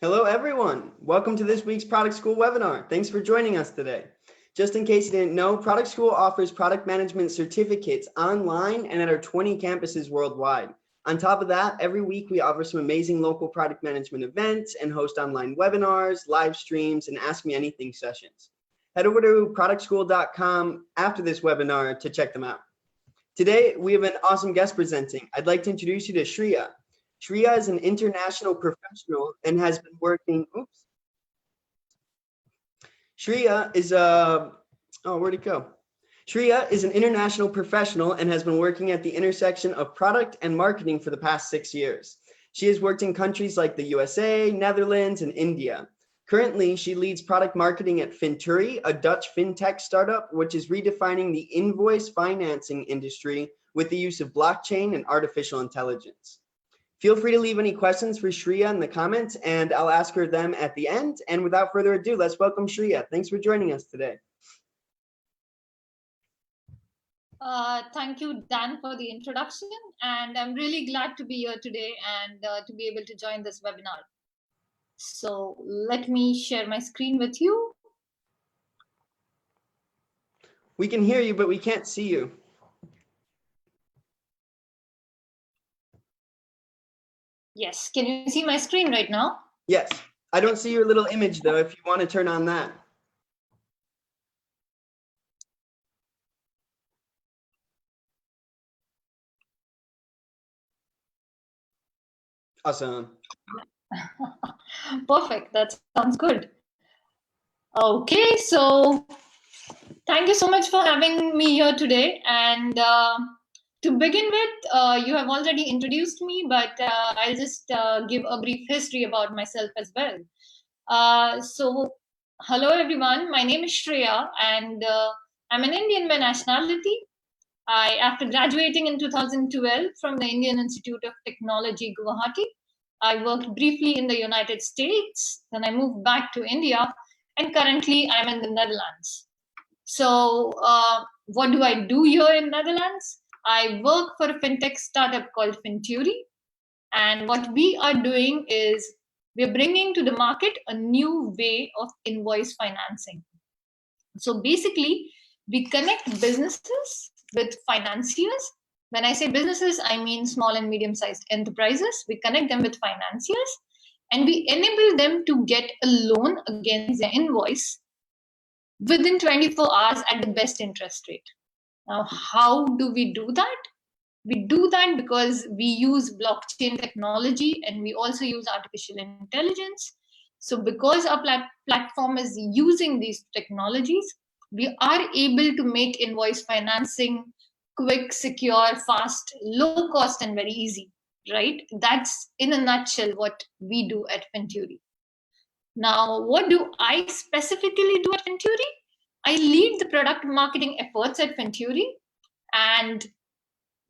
Hello, everyone. Welcome to this week's Product School webinar. Thanks for joining us today. Just in case you didn't know, Product School offers product management certificates online and at our 20 campuses worldwide. On top of that, every week we offer some amazing local product management events and host online webinars, live streams, and Ask Me Anything sessions. Head over to productschool.com after this webinar to check them out. Today, we have an awesome guest presenting. I'd like to introduce you to Shreya. Shreya is an international professional and has been working, Shreya is where'd it go? Shreya is an international professional and has been working at the intersection of product and marketing for the past 6 years. She has worked in countries like the USA, Netherlands, and India. Currently, she leads product marketing at Finturi, a Dutch fintech startup, which is redefining the invoice financing industry with the use of blockchain and artificial intelligence. Feel free to leave any questions for Shreya in the comments, and I'll ask her them at the end. And without further ado, let's welcome Shreya. Thanks for joining us today. Thank you, Dan, for the introduction. And I'm really glad to be here today and to be able to join this webinar. So let me share my screen with you. We can hear you, but we can't see you. Yes, can you see my screen right now? Yes, I don't see your little image though, if you want to turn on that. Awesome. Perfect, that sounds good. Okay, so thank you so much for having me here today. And to begin with, you have already introduced me, but I'll just give a brief history about myself as well. So hello, everyone. My name is Shreya, and I'm an Indian by nationality. After graduating in 2012 from the Indian Institute of Technology, Guwahati, I worked briefly in the United States. Then I moved back to India, and currently I'm in the Netherlands. So what do I do here in Netherlands? I work for a fintech startup called Finturi. And what we are doing is we're bringing to the market a new way of invoice financing. So basically, we connect businesses with financiers. When I say businesses, I mean small and medium-sized enterprises. We connect them with financiers and we enable them to get a loan against their invoice within 24 hours at the best interest rate. Now, how do we do that? We do that because we use blockchain technology and we also use artificial intelligence. So because our platform is using these technologies, we are able to make invoice financing quick, secure, fast, low cost, and very easy, right? That's in a nutshell what we do at Finturi. Now, what do I specifically do at Finturi? I lead the product marketing efforts at Finturi. And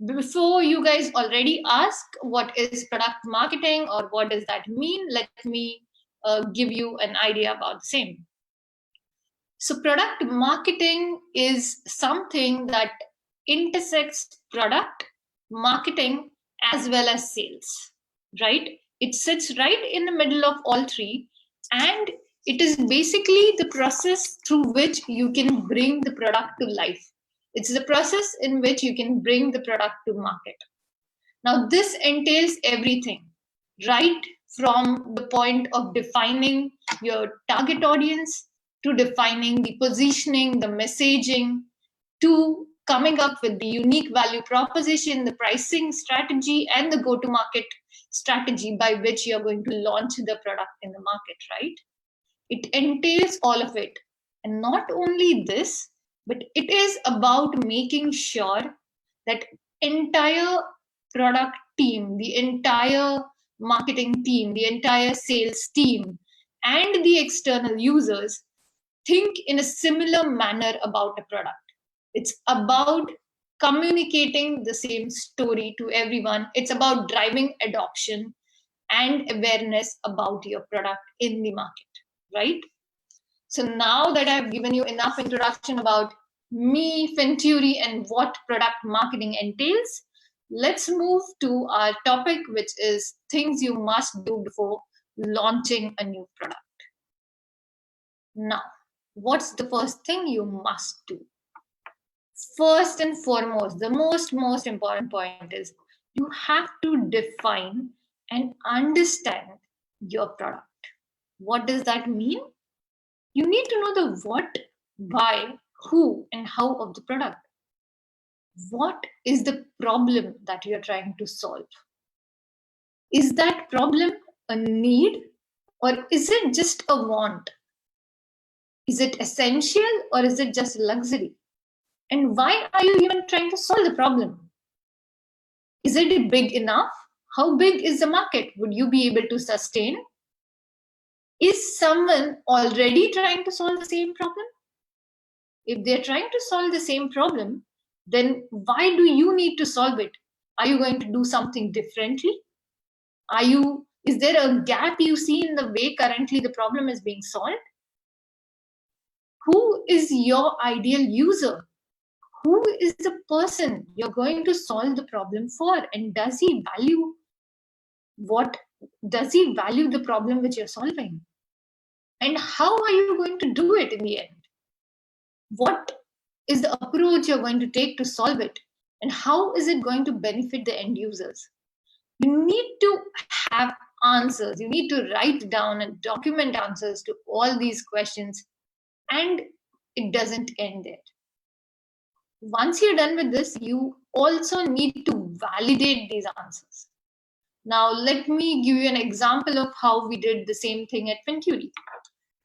before you guys already ask what is product marketing or what does that mean, let me give you an idea about the same. So product marketing is something that intersects product marketing as well as sales, right? It sits right in the middle of all three, and it is basically the process through which you can bring the product to life. It's the process in which you can bring the product to market. Now, this entails everything, right from the point of defining your target audience, to defining the positioning, the messaging, to coming up with the unique value proposition, the pricing strategy, and the go-to-market strategy by which you're going to launch the product in the market, right? It entails all of it. And not only this, but it is about making sure that entire product team, the entire marketing team, the entire sales team, and the external users think in a similar manner about a product. It's about communicating the same story to everyone. It's about driving adoption and awareness about your product in the market, right? So now that I've given you enough introduction about me, Finturi, and what product marketing entails, let's move to our topic, which is things you must do before launching a new product. Now, what's the first thing you must do? First and foremost, the most important point is you have to define and understand your product. What does that mean? You need to know the what, why, who, and how of the product. What is the problem that you're trying to solve? Is that problem a need, or is it just a want? Is it essential, or is it just luxury? And why are you even trying to solve the problem? Is it big enough? How big is the market? Would you be able to sustain? Is someone already trying to solve the same problem? If they're trying to solve the same problem, then why do you need to solve it? Are you going to do something differently? Is there a gap you see in the way currently the problem is being solved? Who is your ideal user? Who is the person you're going to solve the problem for? And does he value the problem which you're solving? And how are you going to do it in the end? What is the approach you're going to take to solve it? And how is it going to benefit the end users? You need to have answers. You need to write down and document answers to all these questions. And it doesn't end there. Once you're done with this, you also need to validate these answers. Now, let me give you an example of how we did the same thing at Finturi.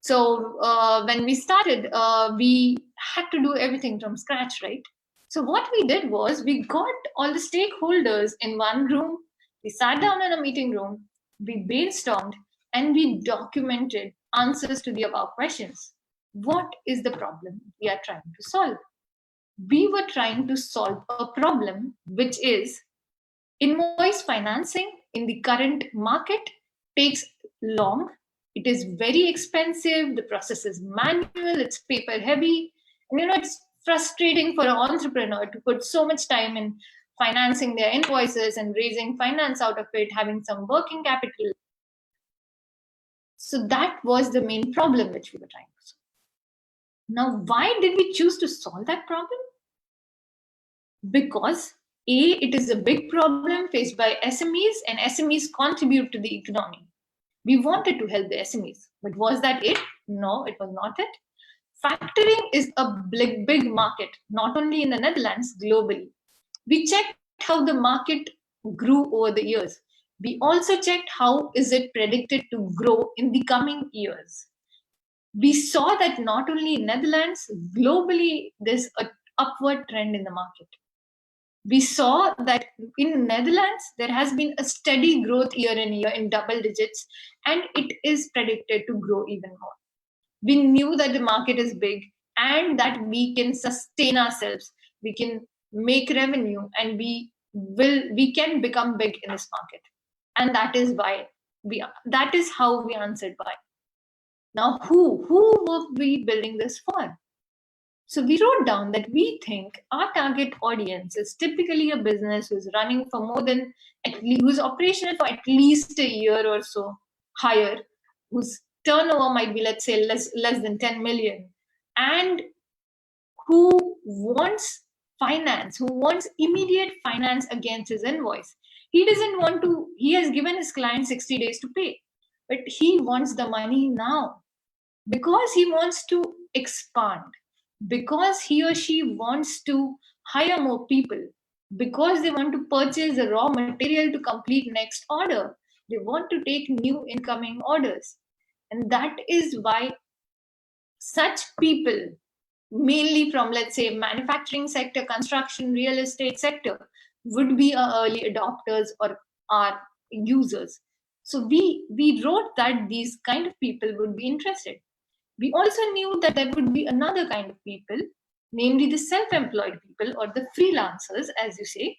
So when we started, we had to do everything from scratch, right? So what we did was we got all the stakeholders in one room. We sat down in a meeting room, we brainstormed, and we documented answers to the above questions. What is the problem we are trying to solve? We were trying to solve a problem which is invoice financing in the current market takes long. It is very expensive. The process is manual. It's paper heavy. And it's frustrating for an entrepreneur to put so much time in financing their invoices and raising finance out of it, having some working capital. So that was the main problem which we were trying to solve. Now, why did we choose to solve that problem? Because it is a big problem faced by SMEs, and SMEs contribute to the economy. We wanted to help the SMEs, but was that it? No, it was not it. Factoring is a big market, not only in the Netherlands, globally. We checked how the market grew over the years. We also checked how is it predicted to grow in the coming years. We saw that not only in Netherlands, globally, there's an upward trend in the market. We saw that in Netherlands, there has been a steady growth year in year in double digits, and it is predicted to grow even more. We knew that the market is big and that we can sustain ourselves. We can make revenue, and we can become big in this market. And that is how we answered why. Now, who were we building this for? So we wrote down that we think our target audience is typically a business who's running for who's operational for at least a year or so, higher, whose turnover might be, let's say, less than 10 million, and who wants finance, who wants immediate finance against his invoice. He has given his client 60 days to pay, but he wants the money now because he wants to expand, because he or she wants to hire more people, because they want to purchase the raw material to complete next order. They want to take new incoming orders. And that is why such people, mainly from, let's say, manufacturing sector, construction, real estate sector, would be our early adopters or our users. So we wrote that these kind of people would be interested. We also knew that there would be another kind of people, namely the self-employed people or the freelancers, as you say.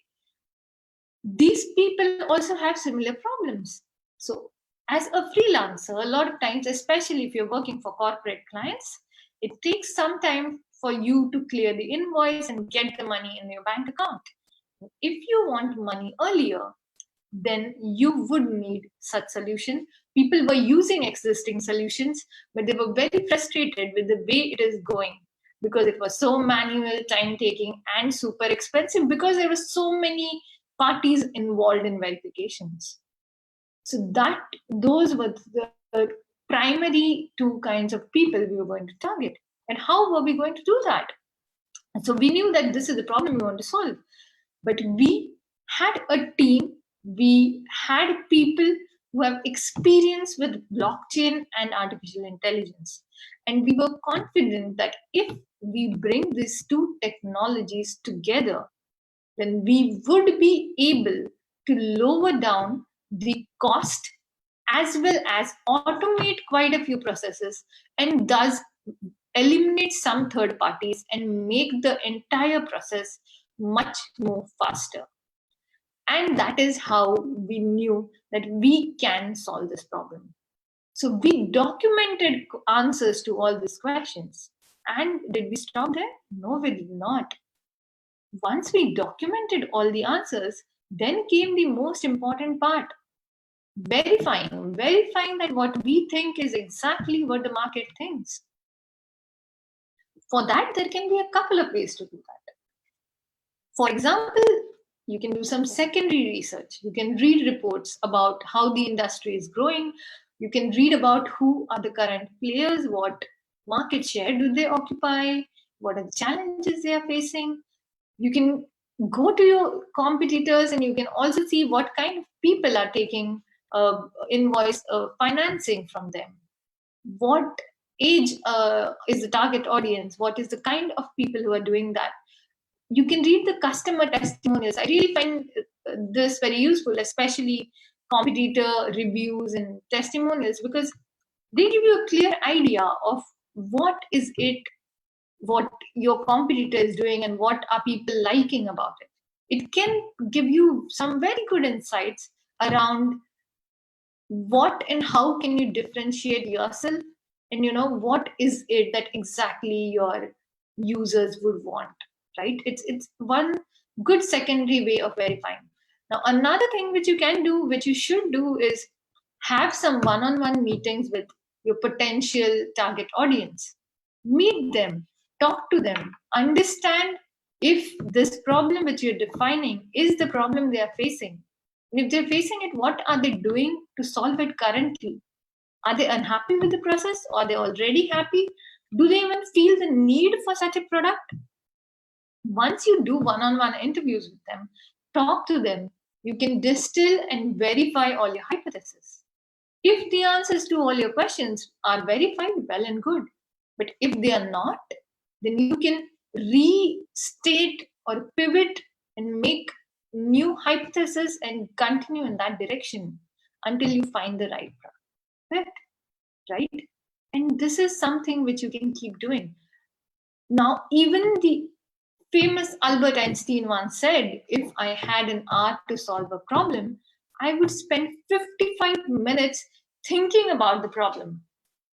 These people also have similar problems. So as a freelancer, a lot of times, especially if you're working for corporate clients, it takes some time for you to clear the invoice and get the money in your bank account. If you want money earlier, then you would need such solution. People were using existing solutions, but they were very frustrated with the way it is going because it was so manual, time taking, and super expensive because there were so many parties involved in verifications. So those were the primary two kinds of people we were going to target. And how were we going to do that? And so we knew that this is the problem we want to solve. But we had a team, we had people who have experience with blockchain and artificial intelligence. And we were confident that if we bring these two technologies together, then we would be able to lower down the cost as well as automate quite a few processes and thus eliminate some third parties and make the entire process much more faster. And that is how we knew that we can solve this problem. So we documented answers to all these questions. And did we stop there? No, we did not. Once we documented all the answers, then came the most important part, verifying that what we think is exactly what the market thinks. For that, there can be a couple of ways to do that. For example, you can do some secondary research. You can read reports about how the industry is growing. You can read about who are the current players, what market share do they occupy, what are the challenges they are facing. You can go to your competitors and you can also see what kind of people are taking invoice financing from them. What age is the target audience? What is the kind of people who are doing that? You can read the customer testimonials. I really find this very useful, especially competitor reviews and testimonials, because they give you a clear idea of what is it, what your competitor is doing, and what are people liking about it. It can give you some very good insights around what and how can you differentiate yourself, and what is it that exactly your users would want, right? It's one good secondary way of verifying. Now another thing which you can do, which you should do, is have some one-on-one meetings with your potential target audience. Meet them, talk to them, understand if this problem which you're defining is the problem they are facing. And if they're facing it, what are they doing to solve it currently? Are they unhappy with the process, or are they already happy? Do they even feel the need for such a product? Once you do one-on-one interviews with them, talk to them, you can distill and verify all your hypotheses. If the answers to all your questions are verified, well and good. But if they are not, then you can restate or pivot and make new hypotheses and continue in that direction until you find the right product, right? And this is something which you can keep doing. Now, even the famous Albert Einstein once said, if I had an hour to solve a problem, I would spend 55 minutes thinking about the problem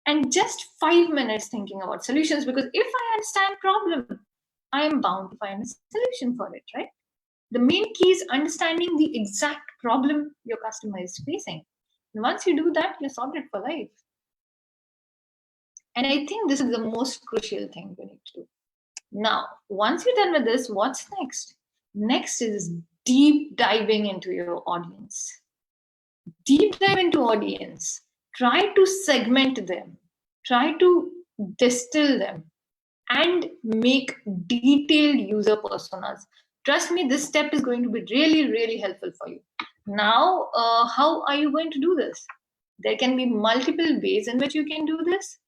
and just 5 minutes thinking about solutions, because if I understand problem, I am bound to find a solution for it, right? The main key is understanding the exact problem your customer is facing. And once you do that, you're sorted for life. And I think this is the most crucial thing we need to do. Now, once you're done with this, what's next? Next is deep diving into your audience. Deep dive into audience. Try to segment them. Try to distill them and make detailed user personas. Trust me, this step is going to be really, really helpful for you. Now, how are you going to do this? There can be multiple ways in which you can do this.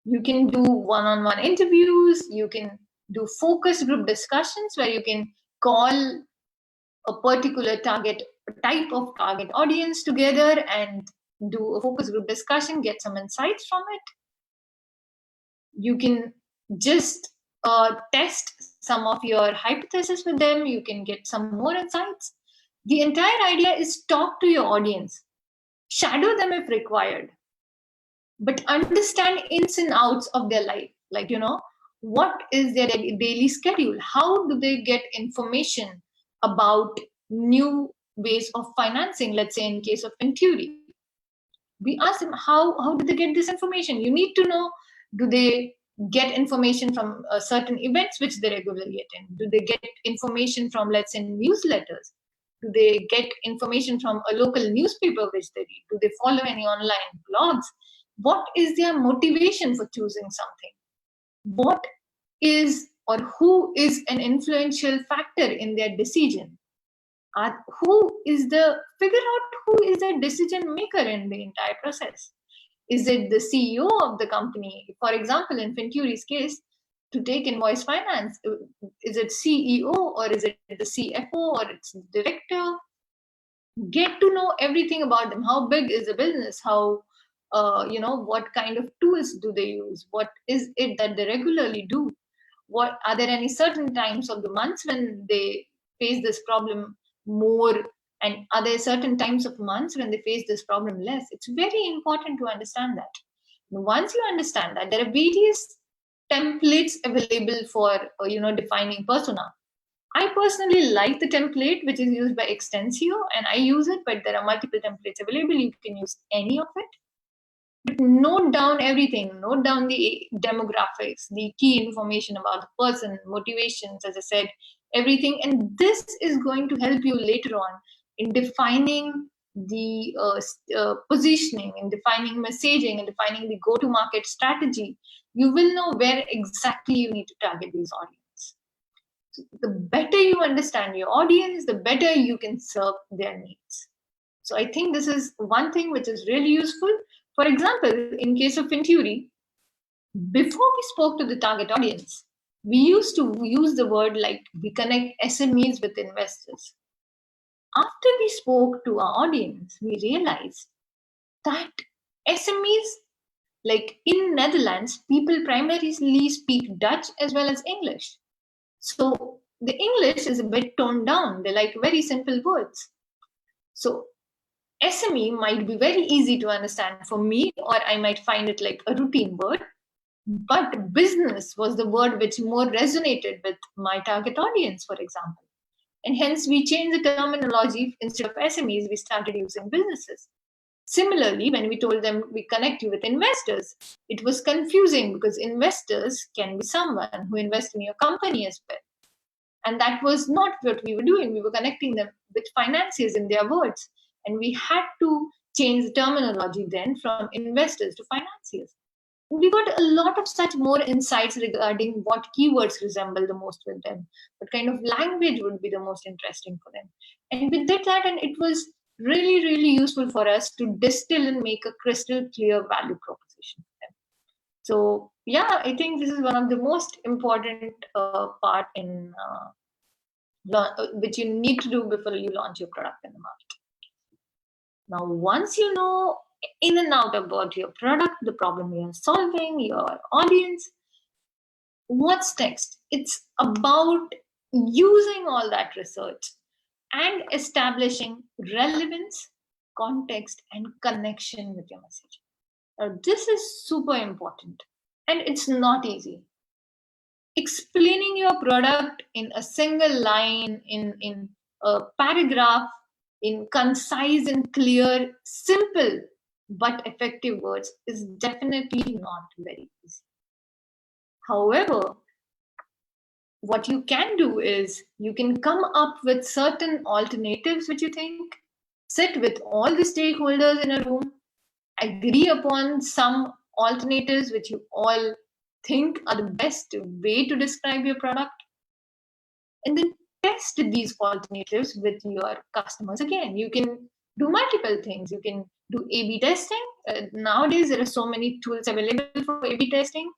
You can do one-on-one interviews. You can do focus group discussions where you can call a particular type of target audience together and do a focus group discussion, get some insights from it. You can just test some of your hypotheses with them. You can get some more insights. The entire idea is talk to your audience, shadow them if required, but understand ins and outs of their life. Like, what is their daily schedule? How do they get information about new ways of financing, let's say in case of Finturi? We ask them, how do they get this information? You need to know, do they get information from certain events which they regularly attend? Do they get information from, let's say, newsletters? Do they get information from a local newspaper which they read? Do they follow any online blogs? What is their motivation for choosing something? What is or who is an influential factor in their decision? Figure out who is the decision maker in the entire process. Is it the CEO of the company? For example, in Finturi's case, to take invoice finance, is it CEO or is it the CFO or it's the director? Get to know everything about them. How big is the business? What kind of tools do they use? What is it that they regularly do? What are there any certain times of the months when they face this problem more, and are there certain times of months when they face this problem less? It's very important to understand that. Once you understand that, there are various templates available for defining persona. I personally like the template which is used by Extensio, and I use it, but there are multiple templates available. You can use any of it. But note down everything. Note down the demographics, the key information about the person, motivations, as I said, everything. And this is going to help you later on in defining the positioning, in defining messaging, and defining the go-to-market strategy. You will know where exactly you need to target these audiences. So the better you understand your audience, the better you can serve their needs. So I think this is one thing which is really useful. For example, in case of Finturi, before we spoke to the target audience, we used to use the word like we connect SMEs with investors. After we spoke to our audience, we realized that SMEs, like in Netherlands, people primarily speak Dutch as well as English. So the English is a bit toned down. They like very simple words. So SME might be very easy to understand for me, or I might find it like a routine word. But business was the word which more resonated with my target audience, for example. And hence we changed the terminology. Instead of SMEs, we started using businesses. Similarly, when we told them we connect you with investors, it was confusing because investors can be someone who invests in your company as well. And that was not what we were doing. We were connecting them with financiers in their words. And we had to change the terminology then from investors to financiers. We got a lot of such more insights regarding what keywords resemble the most with them, what kind of language would be the most interesting for them. And we did that, and it was really, really useful for us to distill and make a crystal clear value proposition for them. So, yeah, I think this is one of the most important part in which you need to do before you launch your product in the market. Now, once you know in and out about your product, the problem you're solving, your audience, what's next? It's about using all that research and establishing relevance, context, and connection with your message. Now, this is super important, and it's not easy. Explaining your product in a single line, in a paragraph, in concise and clear, simple but effective words is definitely not very easy. However, what you can do is you can come up with certain alternatives which you think, sit with all the stakeholders in a room, agree upon some alternatives which you all think are the best way to describe your product, and then test these alternatives with your customers. Again, you can do multiple things. You can do A/B testing. Nowadays, there are so many tools available for A/B testing.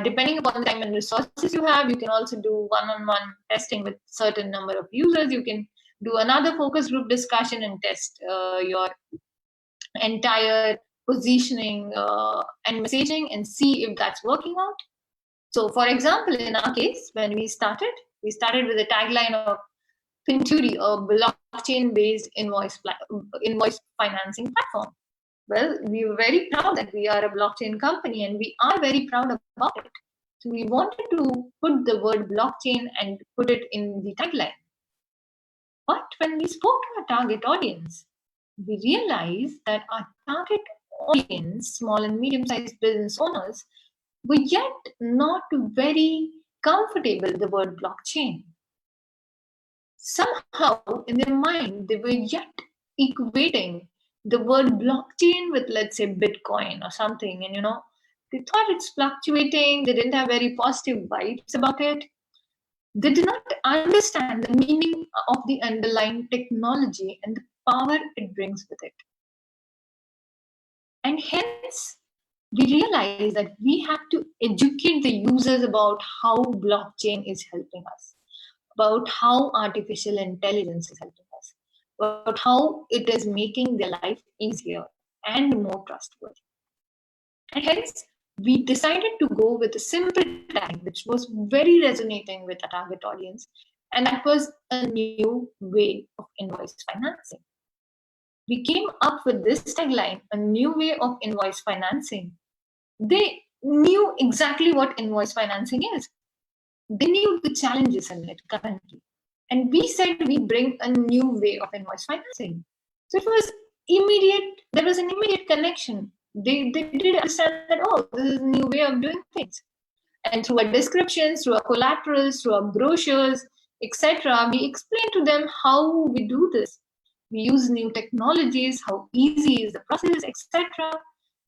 Depending upon the time and resources you have, you can also do one-on-one testing with certain number of users. You can do another focus group discussion and test your entire positioning and messaging and see if that's working out. So, for example, in our case, when we started with a tagline of Finturi, a blockchain-based invoice financing platform. Well, we were very proud that we are a blockchain company, and we are very proud about it. So we wanted to put the word blockchain and put it in the tagline. But when we spoke to our target audience, we realized that our target audience, small and medium-sized business owners, were yet not very comfortable with the word blockchain. Somehow, in their mind, they were yet equating the word blockchain with, let's say, Bitcoin or something. And, they thought it's fluctuating. They didn't have very positive vibes about it. They did not understand the meaning of the underlying technology and the power it brings with it. And hence, we realize that we have to educate the users about how blockchain is helping us, about how artificial intelligence is helping us, about how it is making their life easier and more trustworthy. And hence, we decided to go with a simple tag which was very resonating with our target audience, and that was a new way of invoice financing. We came up with this tagline, a new way of invoice financing. They knew exactly what invoice financing is. They knew the challenges in it currently. And we said we bring a new way of invoice financing. So it was immediate, there was an immediate connection. They did understand that, oh, this is a new way of doing things. And through our descriptions, through our collaterals, through our brochures, etc., we explained to them how we do this. We use new technologies, how easy is the process, etc.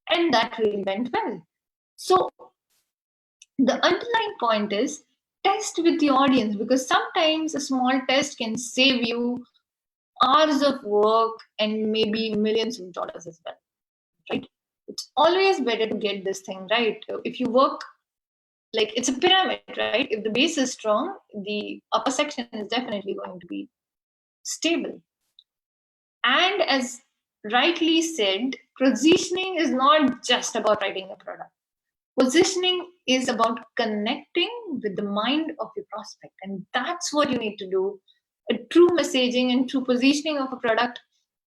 And that really went well. So the underlying point is test with the audience, because sometimes a small test can save you hours of work and maybe millions of dollars as well, right? It's always better to get this thing right. If you work, like, it's a pyramid, right? If the base is strong, the upper section is definitely going to be stable. And as rightly said, positioning is not just about writing a product. Positioning is about connecting with the mind of your prospect, and that's what you need to do. A true messaging and true positioning of a product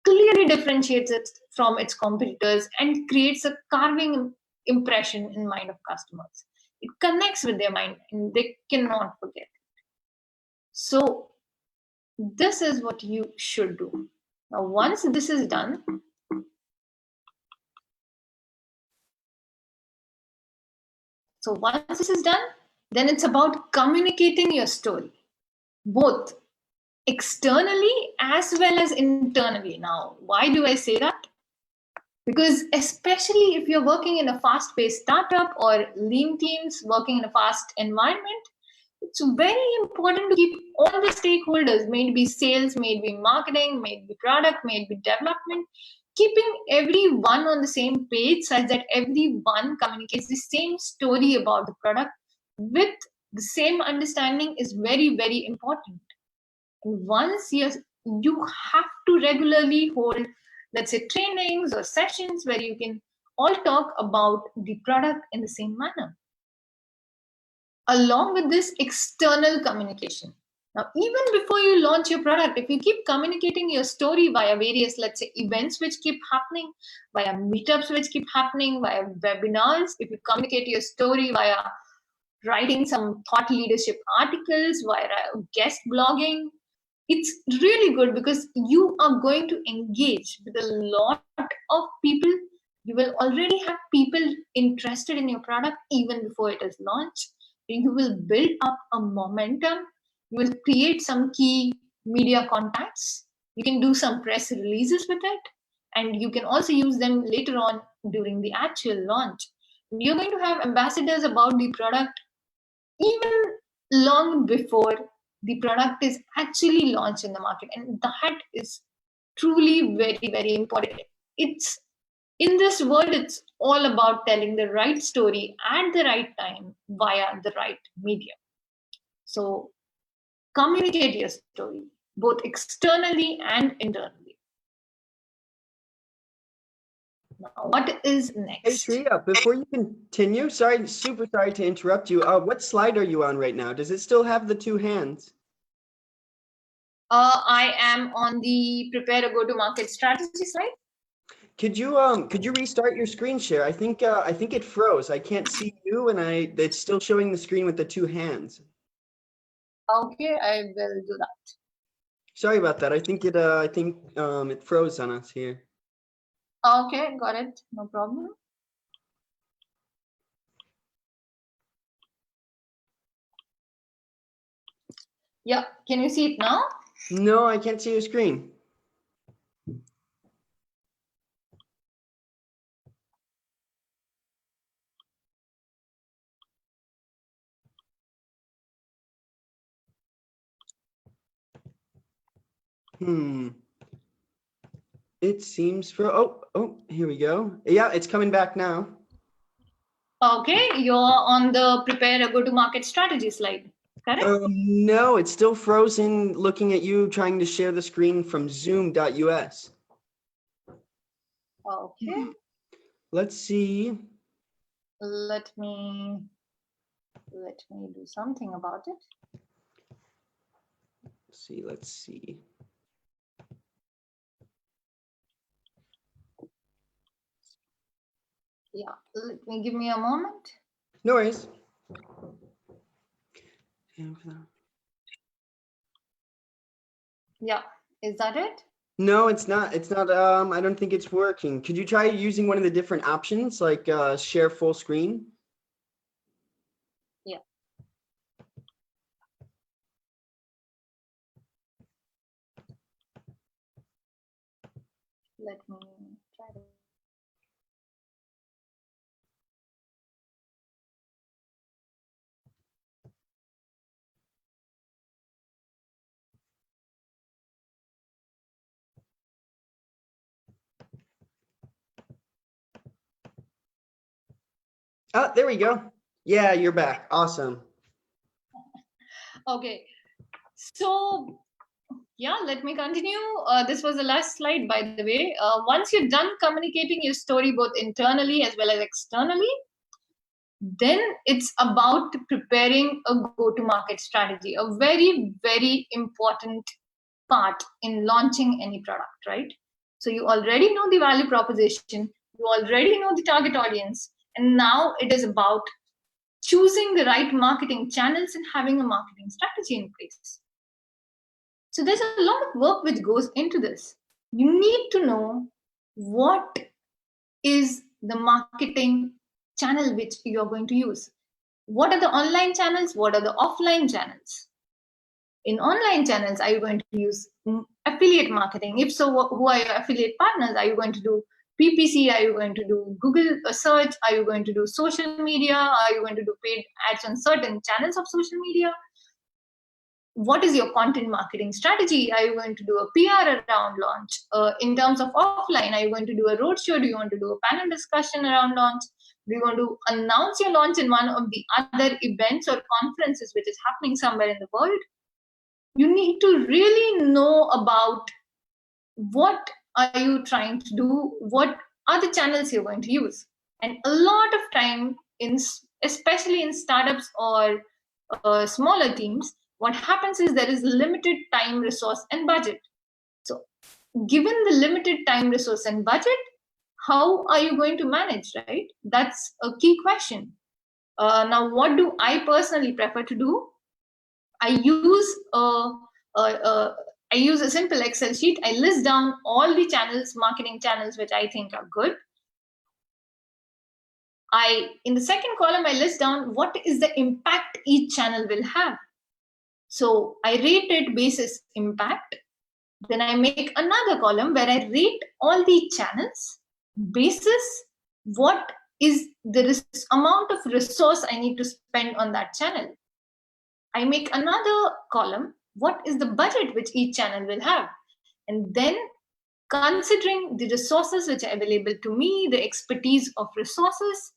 clearly differentiates it from its competitors and creates a carving impression in mind of customers. It connects with their mind and they cannot forget it. So this is what you should do. Now, once this is done, then it's about communicating your story, both externally as well as internally. Now, why do I say that? Because especially if you're working in a fast-paced startup or lean teams working in a fast environment, it's very important to keep all the stakeholders, may it be sales, may it be marketing, may it be product, may it be development, keeping everyone on the same page such that everyone communicates the same story about the product with the same understanding is very, very important. And once you have to regularly hold, let's say, trainings or sessions where you can all talk about the product in the same manner. Along with this, external communication. Now, even before you launch your product, if you keep communicating your story via various, let's say, events which keep happening, via meetups which keep happening, via webinars, if you communicate your story via writing some thought leadership articles, via guest blogging, it's really good because you are going to engage with a lot of people. You will already have people interested in your product even before it is launched. You will build up a momentum. You will create some key media contacts. You can do some press releases with it, and you can also use them later on during the actual launch. You're going to have ambassadors about the product even long before the product is actually launched in the market, and that is truly very, very important. It's in this world, it's all about telling the right story at the right time via the right medium. So communicate your story both externally and internally. Now, what is Hey, next? Shreya, before you continue, super sorry to interrupt you. What slide are you on right now? Does it still have the two hands? I am on the prepare a go-to-market strategy slide. Could you restart your screen share? I think it froze. I can't see you, and it's still showing the screen with the two hands. Okay, I will do that. Sorry about that. I think it froze on us here. Okay, got it. No problem. Yeah, can you see it now? No, I can't see your screen. It seems oh, here we go. Yeah, it's coming back now. Okay, you're on the prepare a go-to-market strategy slide, correct? No, it's still frozen looking at you trying to share the screen from zoom.us. Okay. Let's see. Let me do something about it. Let's see. Yeah, give me a moment. No worries. Yeah, is that it? No, it's not. It's not. I don't think it's working. Could you try using one of the different options, like share full screen? Yeah. Let me try to. Oh, there we go. Yeah, you're back. Awesome. Okay, so yeah, let me continue. This was the last slide, by the way. Once you're done communicating your story both internally as well as externally, then it's about preparing a go-to-market strategy, a very, very important part in launching any product, right? So you already know the value proposition, you already know the target audience, and now it is about choosing the right marketing channels and having a marketing strategy in place. So there's a lot of work which goes into this. You need to know what is the marketing channel which you're going to use. What are the online channels? What are the offline channels? In online channels, are you going to use affiliate marketing? If so, who are your affiliate partners? Are you going to do PPC? Are you going to do Google search? Are you going to do social media? Are you going to do paid ads on certain channels of social media? What is your content marketing strategy? Are you going to do a PR around launch? In terms of offline, are you going to do a roadshow? Do you want to do a panel discussion around launch? Do you want to announce your launch in one of the other events or conferences which is happening somewhere in the world? You need to really know about what are you trying to do, what are the channels you're going to use. And a lot of time, especially in startups or smaller teams, what happens is there is limited time, resource, and budget. So given the limited time, resource, and budget, how are you going to manage, right? That's a key question. Now, what do I personally prefer to do? I use a simple Excel sheet. I list down all the channels, marketing channels, which I think are good. In the second column, I list down what is the impact each channel will have. So I rate it basis impact. Then I make another column where I rate all the channels basis what is the amount of resource I need to spend on that channel. I make another column, what is the budget which each channel will have? And then considering the resources which are available to me, the expertise of resources,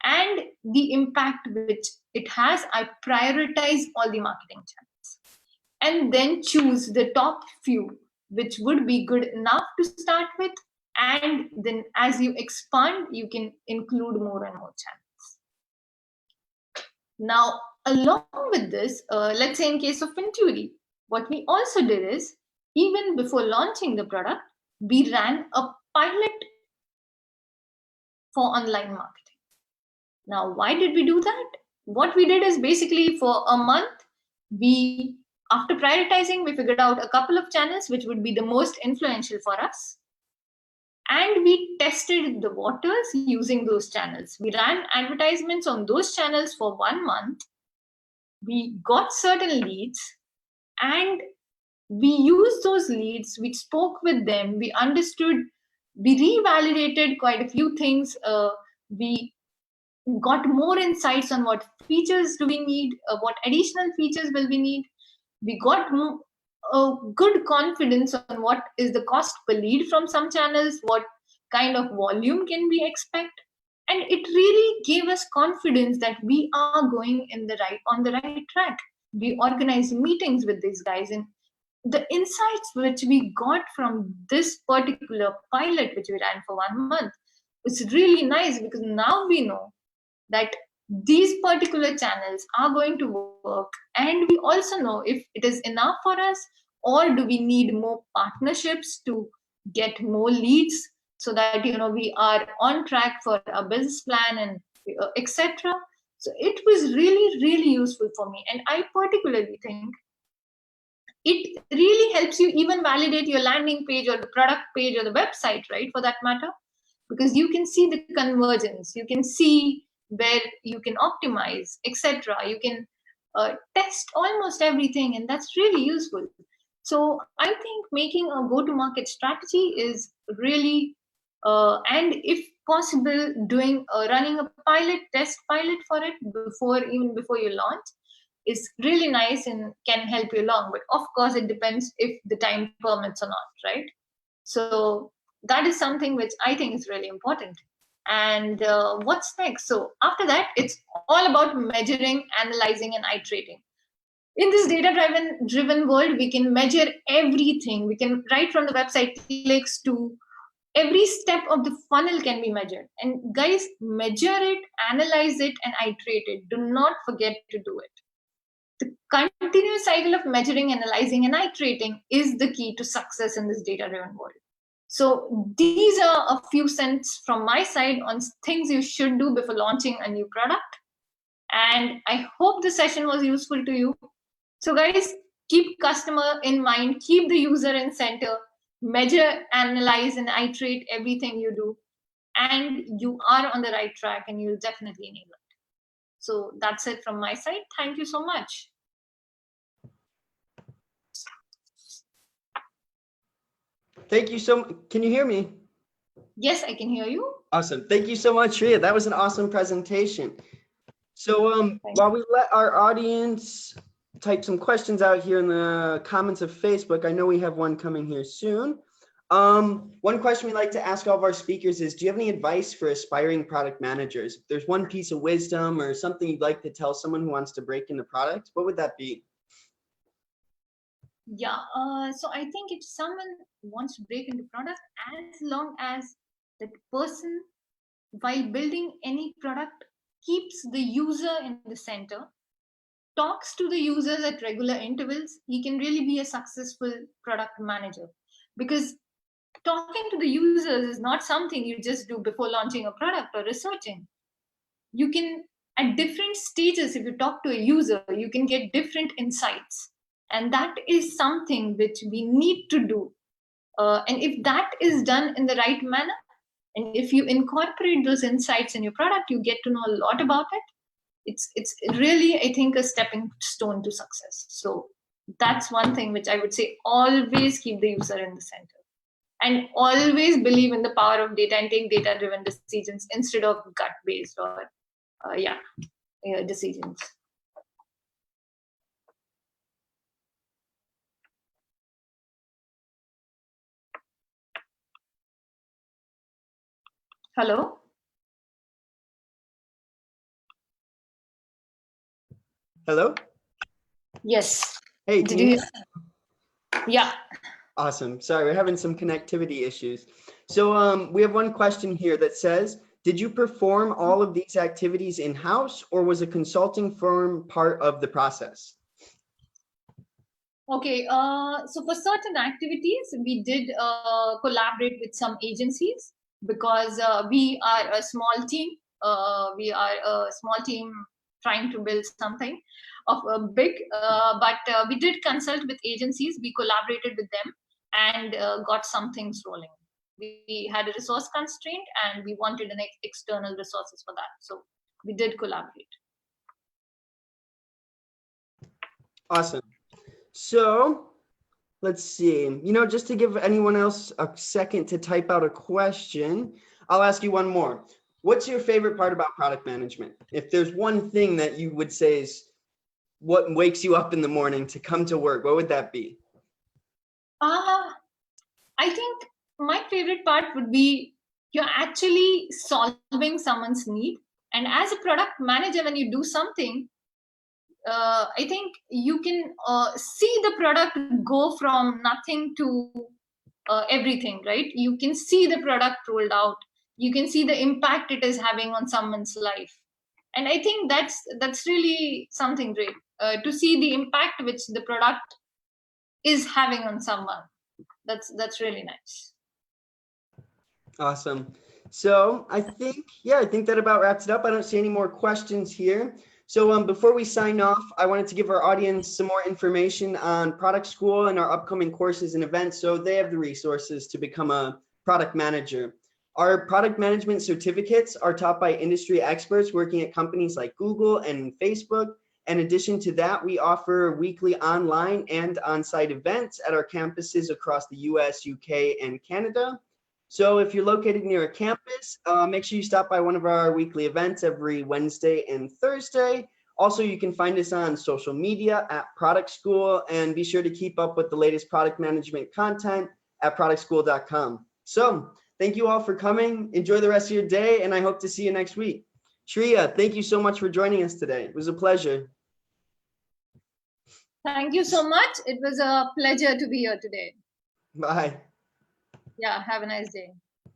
and the impact which it has, I prioritize all the marketing channels. And then choose the top few, which would be good enough to start with. And then as you expand, you can include more and more channels. Now, along with this, let's say in case of Finturi, what we also did is, even before launching the product, we ran a pilot for online marketing. Now, why did we do that? What we did is basically for a month, we After prioritizing, we figured out a couple of channels which would be the most influential for us. And we tested the waters using those channels. We ran advertisements on those channels for 1 month. We got certain leads and we used those leads. We spoke with them. We understood. We revalidated quite a few things. We got more insights on what features do we need, what additional features will we need. We got a good confidence on what is the cost per lead from some channels, what kind of volume can we expect, and it really gave us confidence that we are going on the right track. We organized meetings with these guys, and the insights which we got from this particular pilot which we ran for 1 month was really nice, because now we know that these particular channels are going to work, and we also know if it is enough for us, or do we need more partnerships to get more leads, so that we are on track for a business plan and etc. So it was really useful for me, and I particularly think it really helps you even validate your landing page or the product page or the website, right, for that matter, because you can see the convergence, you can see where you can optimize, etc. You can test almost everything, and that's really useful. So I think making a go-to-market strategy is really, and if possible, doing running a test pilot for it before you launch is really nice and can help you along. But of course, it depends if the time permits or not, right? So that is something which I think is really important. And what's next? So after that, it's all about measuring, analyzing, and iterating. In this data driven world, we can measure everything. We can, right from the website clicks to every step of the funnel can be measured. And guys, measure it, analyze it, and iterate it. Do not forget to do it. The continuous cycle of measuring, analyzing, and iterating is the key to success in this data-driven world. So these are a few cents from my side on things you should do before launching a new product. And I hope the session was useful to you. So guys, keep customer in mind, keep the user in center, measure, analyze, and iterate everything you do. And you are on the right track, and you'll definitely nail it. So that's it from my side. Thank you so much. Thank you so much. Can you hear me? Yes, I can hear you. Awesome. Thank you so much, Shreya. That was an awesome presentation. So while we let our audience type some questions out here in the comments of Facebook, I know we have one coming here soon. One question we like to ask all of our speakers is, do you have any advice for aspiring product managers? If there's one piece of wisdom or something you'd like to tell someone who wants to break into product, what would that be? Yeah, so I think if someone wants to break into product, as long as that person, while building any product, keeps the user in the center, talks to the users at regular intervals, he can really be a successful product manager. Because talking to the users is not something you just do before launching a product or researching. You can, at different stages, if you talk to a user, you can get different insights. And that is something which we need to do. And if that is done in the right manner, and if you incorporate those insights in your product, you get to know a lot about it. It's really, I think, a stepping stone to success. So that's one thing which I would say: always keep the user in the center, and always believe in the power of data and take data-driven decisions instead of gut-based or decisions. Hello? Hello? Yes. Hey, can you hear me? Yeah. Awesome. Sorry, we're having some connectivity issues. So we have one question here that says, did you perform all of these activities in-house, or was a consulting firm part of the process? Okay, so for certain activities, we did collaborate with some agencies, because we are a small team. We are a small team trying to build something of a big, but we did consult with agencies, we collaborated with them, and got some things rolling. We had a resource constraint and we wanted an external resources for that. So we did collaborate. Awesome. So let's see, just to give anyone else a second to type out a question, I'll ask you one more. What's your favorite part about product management? If there's one thing that you would say is what wakes you up in the morning to come to work, what would that be? I think my favorite part would be you're actually solving someone's need. And as a product manager, when you do something, I think you can see the product go from nothing to everything, right? You can see the product rolled out. You can see the impact it is having on someone's life. And I think that's really something great, to see the impact which the product is having on someone. That's really nice. Awesome. So I think that about wraps it up. I don't see any more questions here. So before we sign off, I wanted to give our audience some more information on Product School and our upcoming courses and events, so they have the resources to become a product manager. Our product management certificates are taught by industry experts working at companies like Google and Facebook. In addition to that, we offer weekly online and on-site events at our campuses across the US, UK, and Canada. So if you're located near a campus, make sure you stop by one of our weekly events every Wednesday and Thursday. Also, you can find us on social media at Product School, and be sure to keep up with the latest product management content at productschool.com. So thank you all for coming. Enjoy the rest of your day, and I hope to see you next week. Shreya, thank you so much for joining us today. It was a pleasure. Thank you so much. It was a pleasure to be here today. Bye. Yeah, have a nice day.